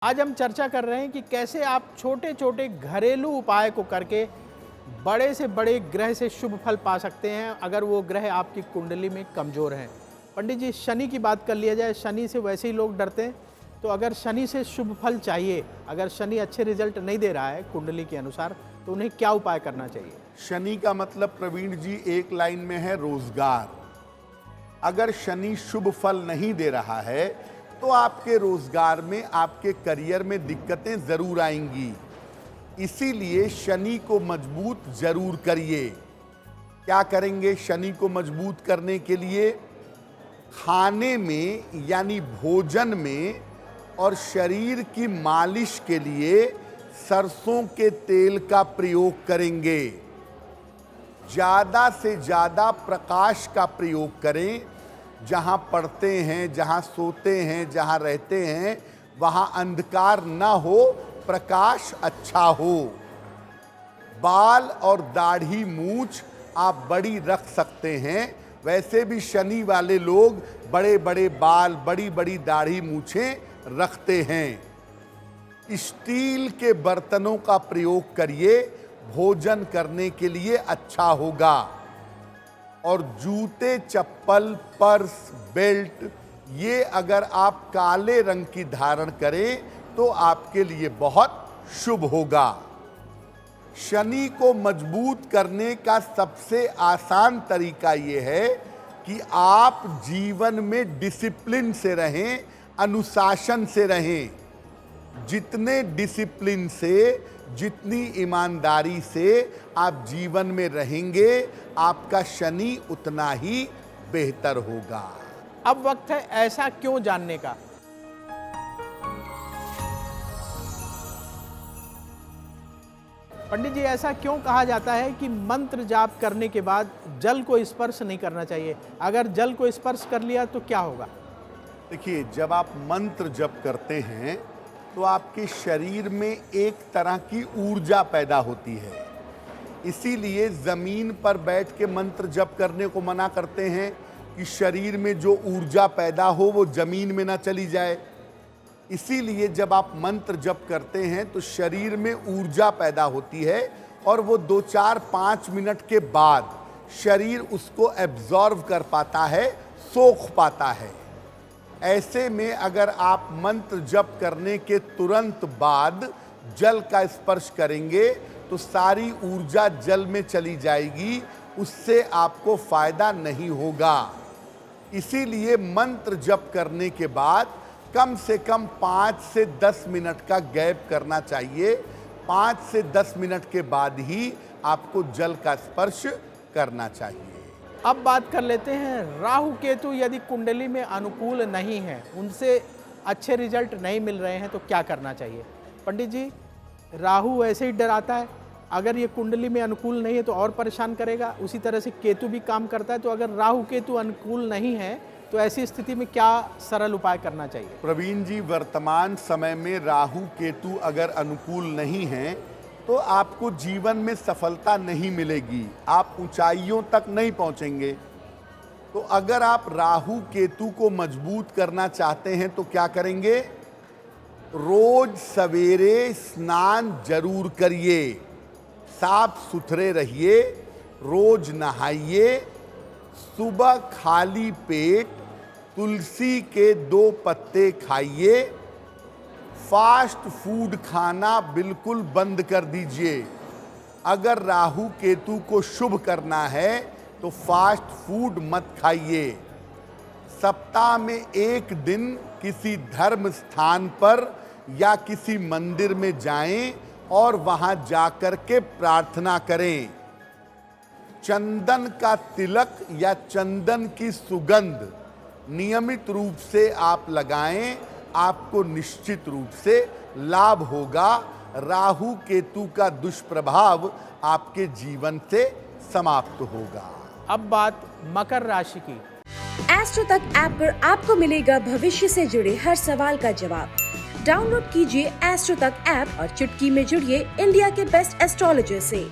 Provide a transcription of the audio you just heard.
आज हम चर्चा कर रहे हैं कि कैसे आप छोटे छोटे घरेलू उपाय को करके बड़े से बड़े ग्रह से शुभ फल पा सकते हैं अगर वो ग्रह आपकी कुंडली में कमज़ोर हैं। पंडित जी, शनि की बात कर लिया जाए। शनि से वैसे ही लोग डरते हैं, तो अगर शनि से शुभ फल चाहिए, अगर शनि अच्छे रिजल्ट नहीं दे रहा है कुंडली के अनुसार, तो उन्हें क्या उपाय करना चाहिए? शनि का मतलब प्रवीण जी एक लाइन में है रोजगार। अगर शनि शुभ फल नहीं दे रहा है तो आपके रोजगार में, आपके करियर में दिक्कतें जरूर आएंगी। इसीलिए शनि को मजबूत जरूर करिए। क्या करेंगे शनि को मजबूत करने के लिए? खाने में यानी भोजन में और शरीर की मालिश के लिए सरसों के तेल का प्रयोग करेंगे। ज्यादा से ज्यादा प्रकाश का प्रयोग करें। जहां पढ़ते हैं, जहां सोते हैं, जहां रहते हैं, वहां अंधकार ना हो, प्रकाश अच्छा हो। बाल और दाढ़ी मूछ आप बड़ी रख सकते हैं। वैसे भी शनि वाले लोग बड़े बड़े बाल, बड़ी बड़ी दाढ़ी मूछें रखते हैं। स्टील के बर्तनों का प्रयोग करिए, भोजन करने के लिए अच्छा होगा। और जूते, चप्पल, पर्स, बेल्ट, ये अगर आप काले रंग की धारण करें तो आपके लिए बहुत शुभ होगा। शनि को मजबूत करने का सबसे आसान तरीका ये है कि आप जीवन में डिसिप्लिन से रहें, अनुशासन से रहें। जितने डिसिप्लिन से, जितनी ईमानदारी से आप जीवन में रहेंगे, आपका शनि उतना ही बेहतर होगा। अब वक्त है ऐसा क्यों जानने का। पंडित जी, ऐसा क्यों कहा जाता है कि मंत्र जाप करने के बाद जल को स्पर्श नहीं करना चाहिए? अगर जल को स्पर्श कर लिया तो क्या होगा? देखिए, जब आप मंत्र जप करते हैं तो आपके शरीर में एक तरह की ऊर्जा पैदा होती है। इसीलिए जमीन पर बैठ के मंत्र जप करने को मना करते हैं कि शरीर में जो ऊर्जा पैदा हो वो जमीन में ना चली जाए। इसीलिए जब आप मंत्र जप करते हैं तो शरीर में ऊर्जा पैदा होती है और वो 2-4-5 मिनट के बाद शरीर उसको एब्जॉर्व कर पाता है, सोख पाता है। ऐसे में अगर आप मंत्र जप करने के तुरंत बाद जल का स्पर्श करेंगे तो सारी ऊर्जा जल में चली जाएगी, उससे आपको फायदा नहीं होगा। इसीलिए मंत्र जप करने के बाद कम से कम 5 से 10 मिनट का गैप करना चाहिए। 5 से 10 मिनट के बाद ही आपको जल का स्पर्श करना चाहिए। अब बात कर लेते हैं, राहु केतु यदि कुंडली में अनुकूल नहीं है, उनसे अच्छे रिजल्ट नहीं मिल रहे हैं, तो क्या करना चाहिए? पंडित जी, राहु ऐसे ही डराता है, अगर ये कुंडली में अनुकूल नहीं है तो और परेशान करेगा। उसी तरह से केतु भी काम करता है। तो अगर राहु केतु अनुकूल नहीं है तो ऐसी स्थिति में क्या सरल उपाय करना चाहिए? प्रवीण जी, वर्तमान समय में राहु केतु अगर अनुकूल नहीं है तो आपको जीवन में सफलता नहीं मिलेगी, आप ऊंचाइयों तक नहीं पहुंचेंगे। तो अगर आप राहु केतु को मजबूत करना चाहते हैं तो क्या करेंगे? रोज सवेरे स्नान जरूर करिए, साफ सुथरे रहिए, रोज नहाइए। सुबह खाली पेट तुलसी के 2 पत्ते खाइए। फास्ट फूड खाना बिल्कुल बंद कर दीजिए। अगर राहु केतु को शुभ करना है तो फास्ट फूड मत खाइए। सप्ताह में एक दिन किसी धर्म स्थान पर या किसी मंदिर में जाएं और वहां जाकर के प्रार्थना करें। चंदन का तिलक या चंदन की सुगंध नियमित रूप से आप लगाएं, आपको निश्चित रूप से लाभ होगा। राहु केतु का दुष्प्रभाव आपके जीवन से समाप्त होगा। अब बात मकर राशि की। एस्ट्रो तक ऐप पर आपको मिलेगा भविष्य से जुड़े हर सवाल का जवाब। डाउनलोड कीजिए एस्ट्रो तक ऐप और चुटकी में जुड़िए इंडिया के बेस्ट एस्ट्रोलॉजर से।